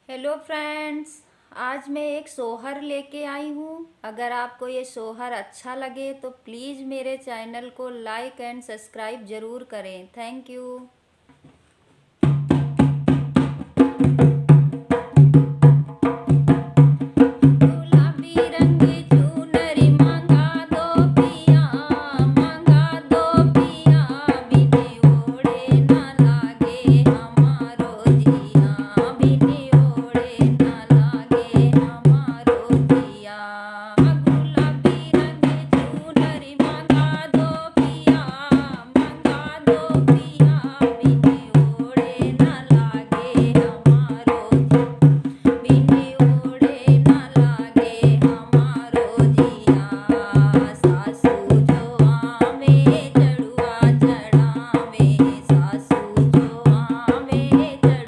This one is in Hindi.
Hello friends. आज मैं एक सोहर लेके आई हूँ। अगर आपको ये सोहर अच्छा लगे तो प्लीज़ मेरे चैनल को लाइक एंड सब्सक्राइब ज़रूर करें। Thank you.